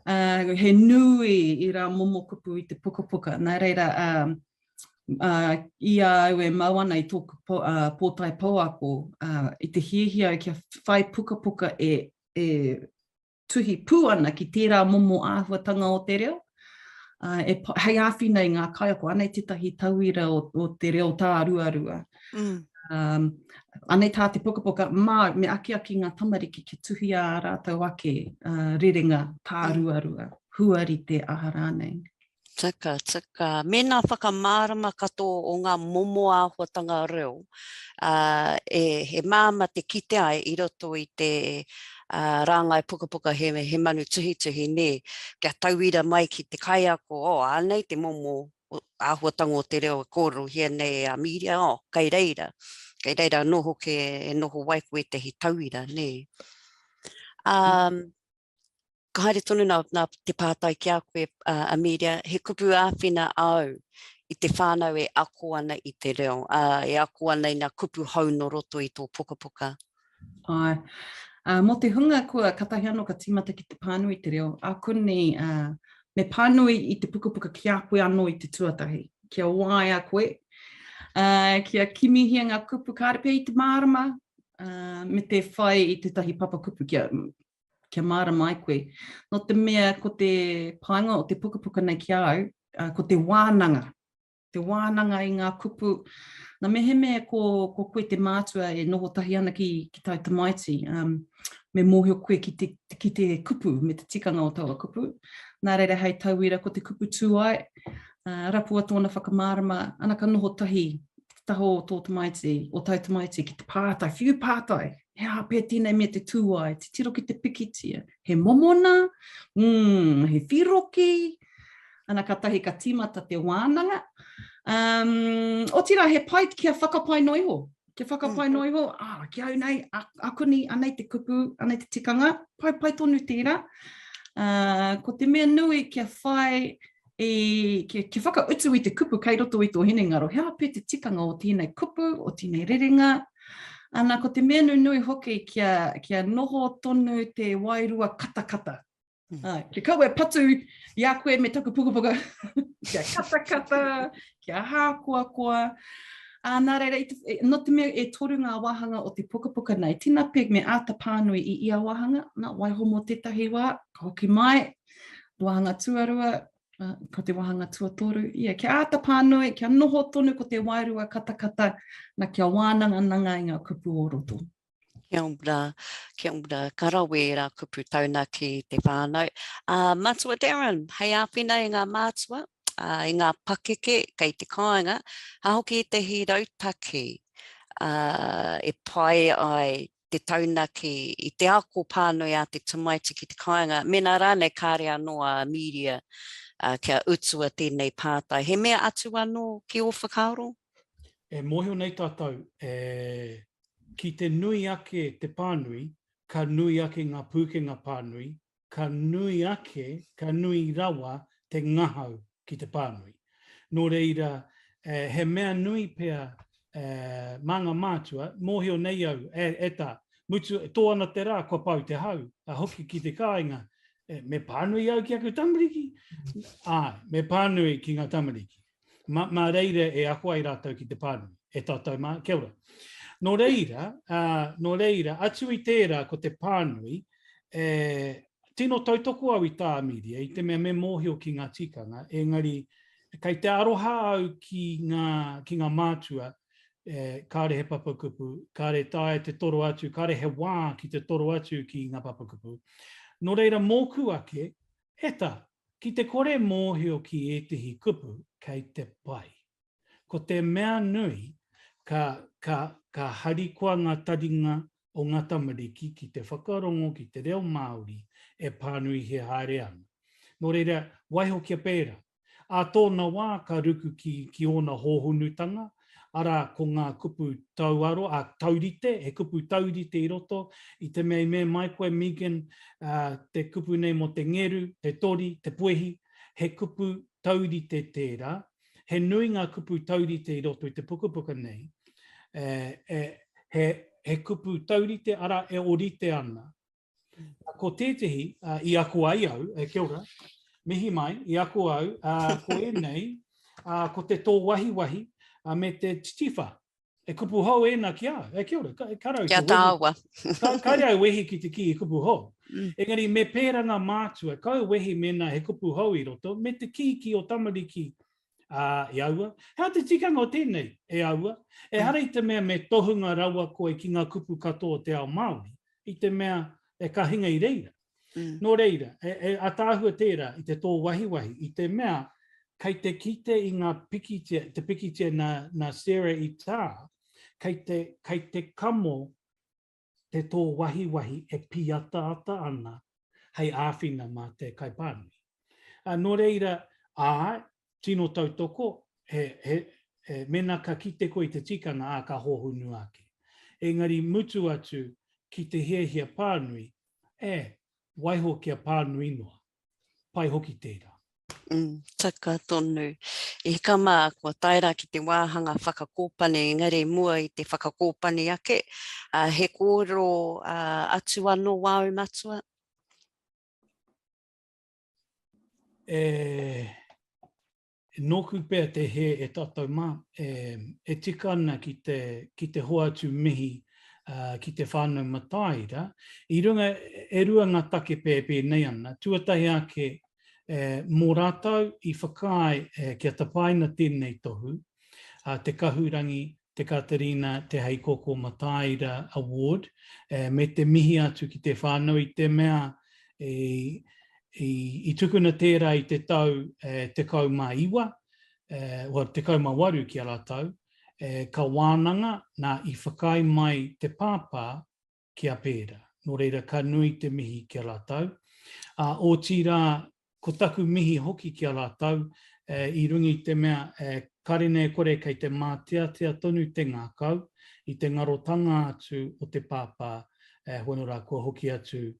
he nui I rā momo kupu I te pukapuka. Nā reira, ia au e mauana I tōku pōtai pauako, I te hiahia kia whai pukapuka e tuhi pūana ki tērā momo āhuatanga o te reo. Hei āwhinei ngā kaiako, anei tētahi tauira o te reo tāruarua. Anei tā te pukapuka, me aki ngā tamariki ki tuhi a rātou ake rerenga tāruarua, huari te aha rānei. Tika. Mēnā whakamārama katoa o ngā momo āhuatanga reo, he māma te kite ai I roto I te rāngai pukapuka he manu tuhi ne, kia tauira mai ki te kaiako, anei te momo āhuatanga o te reo kōrero hia nei Amiria, kei reira noho noho waiku te hi tauira, ne. Ka haere tonu nā te pātai ki a koe, Amiria, he kupu āwhina au I te whānau e ako ana I te reo, e ako ana I ngā kupu hau no roto I tō pukapuka. Ai. Mō te hunga kua katahi anō ka tīmata ki te pānui te reo, a kone me pānui I te pukapuka ki a koe anō I te tuatahi. Kia wai a koe, kia kimihia ngā kupu kārepe I te mārama, me te whai I te tahi papa kupu kia mārama ai koe. No te mea ko te painga o te pukapuka nei ki au, ko te wānanga. Te wānanga I ngā kupu. Nā mehe mea ko koe te mātua e noho tahi ana ki tai tamaiti. Me mōhio koe ki te kupu, me te tikanga o taua kupu. Nā reira hei tauira ko te kupu tū ai. Rapua tōna whakamārama, anaka noho tahi, taho o tō tamaiti, o tai tamaiti ki te pātai, whiu pātai. Hea pēr tēnei me te tūai, te tiro ki te pikitia. He momona, he whiroki, anaka tahi ka tīmata te wānanga. O tira, he pai kia whakapai noiho. Kia whakapai noiho, kia au nei, akuni, anei te kupu, anei te tikanga, pai tonu tērā. Ko te mea nui kia whai, kia whakautu I te kupu kei roto I tō hene ngaro. Hea pēr te tikanga o tēnei kupu, o tēnei rerenga. Ana ko te mea nui hoki kia noho tonu te wairua katakata. Kia kaua patu I a koe me taku pukapuka. Kia katakata, kia hākuakoa. Nā reira, no te mea e toru ngā wāhanga o te pukapuka nei. Tina peg me āta pānui I ia wāhanga. Nā waiho mō tētahi wā, ka hoki mai, wāhanga tuarua, ko te wāhanga tuatoru. Kia āta pānui, kia noho tonu ko te wairua katakata, na kia wānanga nanga I ngā kupu o roto. Kia ora, ka rawe rā kupu tauna ki te whānau. Mātua Darryn, hei āwhina I ngā mātua, I ngā pakeke, kei te kāinga, hahoki I te hi rautaki, e pai ai te taunaki I te ako pānui a te tamaiti ki te kāinga. Mena rānei kāre anō a Amiria, kia utua tēnei pātai. He mea atu anō ki o whakaaro? E mōhio nei tātou, ki te nui ake te pānui, ka nui ake ngā pūkenga pānui, ka nui rawa te ngahau ki te pānui. Nō reira, he mea nui pea manga mātua, mōhio nei au, eta, mutu, tō ana te rā, kua pau te hau, hoki ki te kāinga, me pānui au ki aku tamariki? Me pānui ki ngā tamariki. Mā reira e ako ai rātou ki te pānui, e tātou mā, kia ora. Nō reira, atu I tērā ko te pānui, tino tautoko au I tā Amiria, I te mea me mōhio ki ngā tikanga, engari, kei te aroha au ki ngā mātua, kāre he papakupu, kāre tae te toro atu, kāre he wā ki te toro atu ki ngā papakupu. Nō reira mōku ake, eta, ki te kore mōhio ki etihi kupu, kei te pai. Ko te mea nui, ka harikoa ngā taringa o ngā tamariki ki te whakarongo, ki te reo Māori, e pānui he haere ana. Nō reira, waiho kia pēra. A tōna wā ka ruku ki ona hōhunutanga, ara ko ngā kupu tauaro, a taurite, he kupu taurite I roto, I te mea mai koe Megan, te kupu nei mo te ngeru, te tori, te puehi, he kupu taurite tērā. He nui ngā kupu taurite I roto I te pukapuka nei. He kupu taurite ara e orite ana. Ko tētehi, I aku ai au, kia ora, mihi mai, I aku au, ko e nei, ko te tō wahi, me te titiwha. E kupu hou ena ki au, kia ora, karau. Kia tāua. Karau wehi ki te ki I kupu hou. Engari, me pēranga mātua, kau wehi mena he kupu hou I roto, me te ki o tamariki I aua. Hea te tikanga o tēnei e aua. E hara I te mea me tohunga rāua koe ki ngā kupu katoa te ao Māori, I te mea e ka hinga I reira. Nō reira, a tāhua tērā I te tō wahi, I te mea, kei te kite I ngā pikitia, te pikitia na Sarah I tā, kei te kamo te tō wahi e piata ana, hei āwhina mā te kaipānui. Nō reira, tino tautoko, mena ka kite koe I te tikanga a ka hohunu ake. Engari mutu atu ki te hea pānui, waiho kia pānui noa, pai hoki tērā. Taka tonu. I kama kua taira ki te wāhanga whakakōpane, engari mua I te whakakōpane ake, he kōrero atu anō wāu matua? Nōku pēr te he e tātou mā, e tika ana ki te hoatu mihi ki te whānau Mataira, I runga e rua ngā take pēpē nei ana, tuatahi ake mō rātou I whakai kia tapaina tēnei tohu, te Kahurangi, te Kāterina, te Heikōkō Mataira Award, me te mihi atu ki te whānau I te mea I tukuna tērā I te tau te kaumaiwa, te kaumawaru ki a rātou, ka wānanga nā I whakai mai te pāpā ki a pēra. Nō reira, ka nui te mihi ki a rātou. O tīrā, ko taku mihi hoki ki a rātou, I rungi te mea, karene kore kei te mātiatia tonu te ngākau, I te ngarotanga atu o te pāpā, hono rā kua hoki atu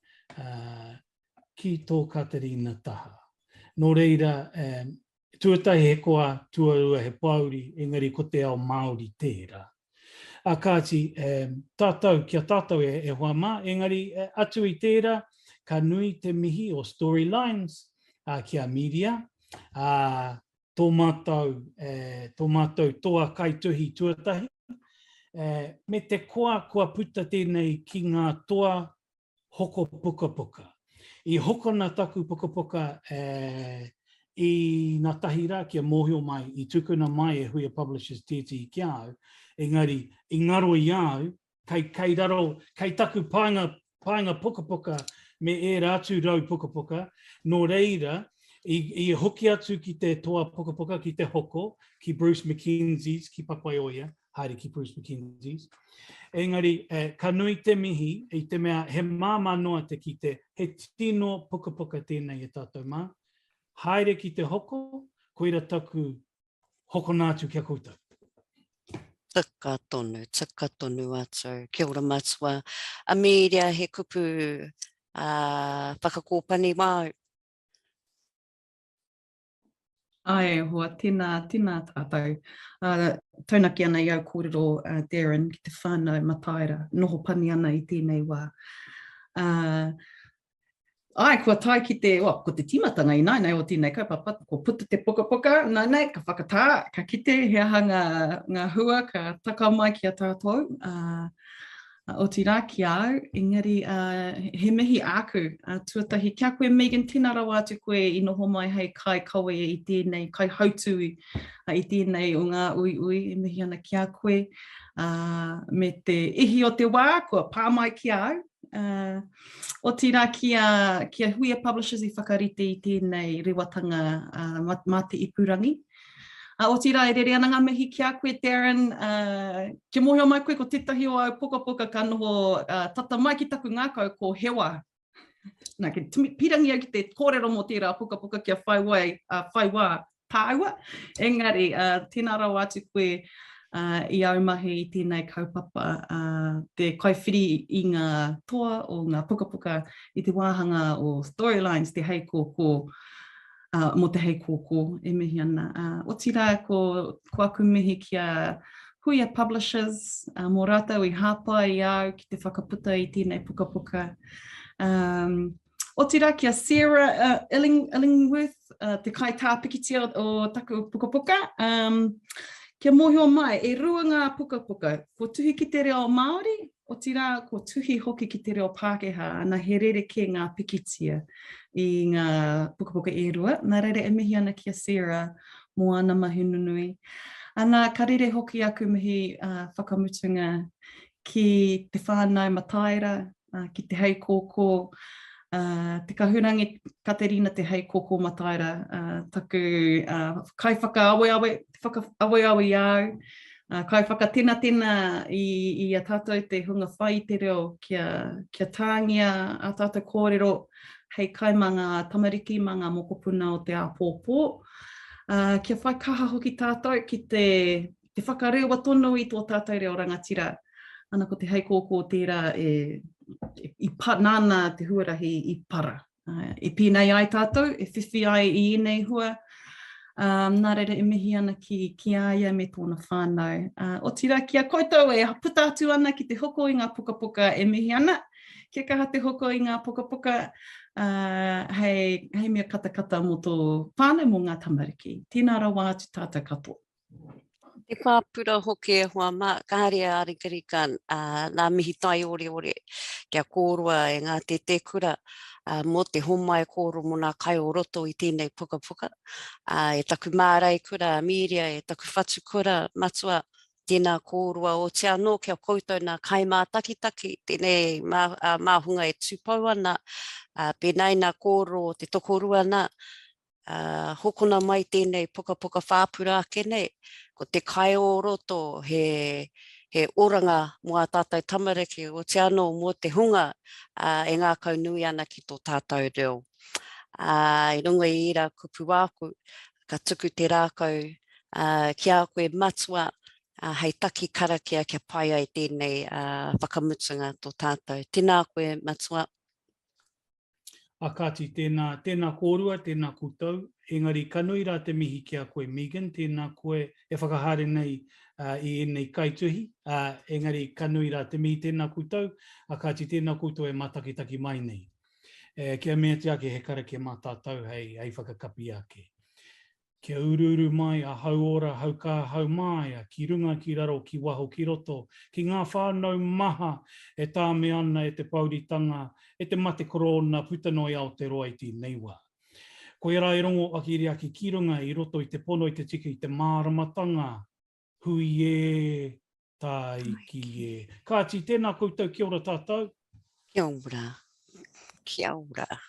ki tō Kāterina taha. Nō reira, tuatahi he koa, tuarua he pauri, engari ko te ao Māori tērā. Kāti, tātou, kia tātou e hoa mā, engari atu I tērā, ka nui te mihi o Storylines ki Amiria, tō mātou toa kaituhi tuatahi, me te kua puta tēnei ki ngā toa hoko pukapuka. I hokona taku pukapuka I ngā tahira kia mōhio mai, I tukuna mai e Huia Publishers tēti ki au, engari, I ngaro I au, kei raro, kei taku pāinga pukapuka me e rātu rau pukapuka, nō reira, I hoki atu ki te toa pukapuka, ki te hoko, ki Bruce Mackenzie's, ki papai oia, haere ki Bruce Mackenzie's. Engari, ka nui te mihi, I te mea, he māma noa te ki te, he tino pukapuka tēnei e tātou mā, haere ki te hoko, koira taku hoko nātu kia koutou. Taka tonu atu. Kia ora matua. Amiria he kupu whakakōpane wāu. Ai, hoa, tēnā tātou. Taunaki ana I au kōrero Darryn ki te whānau Mataira, noho pani ana I tēnei wā. Ai, kua tai ki te, ko te timatanga I nai o tēnei kaupapa, ko puta te pukapuka, nai, ka whakatā, ka kite, he aha ngā hua, ka taka mai ki a tātou. O tira ki au, engari he mihi āku, tuatahi, kia koe Megan, tēnā rawa atu koe I noho mai hei kai kawe I tēnei, kai hautu I tēnei o ngā ui, e mihi ana kia koe, me te ihi o te wā, kua pāmai ki au. O tira kia Huia Publishers I whakarite I tēnei rewatanga mā te ipurangi. O tira e rere ana ngā mihi ki a koe, Darryn, kia mōhio mai koe ko tētahi o au pukapuka ka noho tata mai ki taku ngākau ko hewa. Nā, ke pirangi au ki te kōrero mō tērā pukapuka kia whai wā tāua. Engari, tēnā rau atu koe I aumahi I tēnei kaupapa, te kaiwhiri I ngā toa o ngā pukapuka I te wāhanga o Storylines te Heikōkō, mo te Heikōkō e mihi ana. O tira ko aku mihi kia Huia Publishers, mō rātou I hāpai I au ki te whakaputa I tēnei pukapuka. O tira kia Sarah Illingworth, te kai tā pikitia o taku pukapuka. Kia mōhio mai, e rua ngā pukapuka, ko tuhi ki te reo Māori, o tira ko tuhi hoki ki te reo Pākehā, ana he rereke ngā pikitia I ngā pukapuka e rua. Nā reire e mihi ana kia Sarah, mō ana mahi nunui. Ana ka rere hoki aku mihi whakamutunga ki te whānau Mataira, ki te Heikōkō, te Kahurangi Kāterina te Heikōkō Mataira, taku kai whakaawe-awe, te whakaawe-awe iau, kai whakatena I a tātou te hunga whai te reo kia tāngia a tātou kōrero hei kaimanga tamariki ma ngā mokopuna o te āpōpō. Kia whai kaha hoki tātou ki te whakarewa tonu I tō tātou reo rangatira. Ana ko te Heikōkō tērā I nāna te huarahi I para. E pīnei ai tātou, e whiwhi ai I nei hua. Nā reira e mihi ana ki Aia me tōna whānau. O tira kia koutou e puta atu ana ki te hoko I ngā pukapuka e mihi ana. Kia kaha te hoko I ngā pukapuka, hei mea katakata mo tō whānau mo ngā tamariki. Tēnā rawa atu tātou katoa. Te pāpura hoki e hoa mā, kārea arikarikan, nā mihi tai ore, kia kōrua e ngā te kura, mō te homai kōro mo nā kai o roto I tēnei pukapuka. E taku mārai kura, Amiria, e taku whatu kura, matua, tēnā kōrua o te anō, kia koutou nā kai mā takitaki, tēnei māhunga e tūpau ana, pēnei nā kōro te tokorua ana, hokona mai tēnei pukapuka whāpura ake nei, ko te kai o roto he oranga mo a tātou tamariki o te anō mo te hunga e ngā kaunui ana ki tō tātou reo. I runga I ira kupu aku, ka tuku te rākau ki a koe matua hei taki karakia kia Pāia I tēnei whakamutunga tō tātou. Tēnā koe matua. Akati, tēnā kōrua, tēnā koutou. Engari, kanui rā te mihi ki a koe Megan, tēnā koe e whakahare nei I enei kaituhi. Engari, kanui rā te mihi tēnā koutou. Akati, tēnā koutou e matakitaki mai nei. Kia mea te ake he karakia mā tātou hei whakakapi ake. Kia ururu mai a hau ora, hau kā, hau māia, ki runga, ki raro, ki waho, ki roto, ki ngā whānau maha e tāme ana e te pauritanga, e te mate korona, putanoi Aotearoa I tēnei wā. Ko e rai rongo akiri ake ki runga I roto I te pono I te tika I te māramatanga, hui e, tai ki e. Kāti, tēnā koutou, kia ora tātou. Kia ora. Kia ora.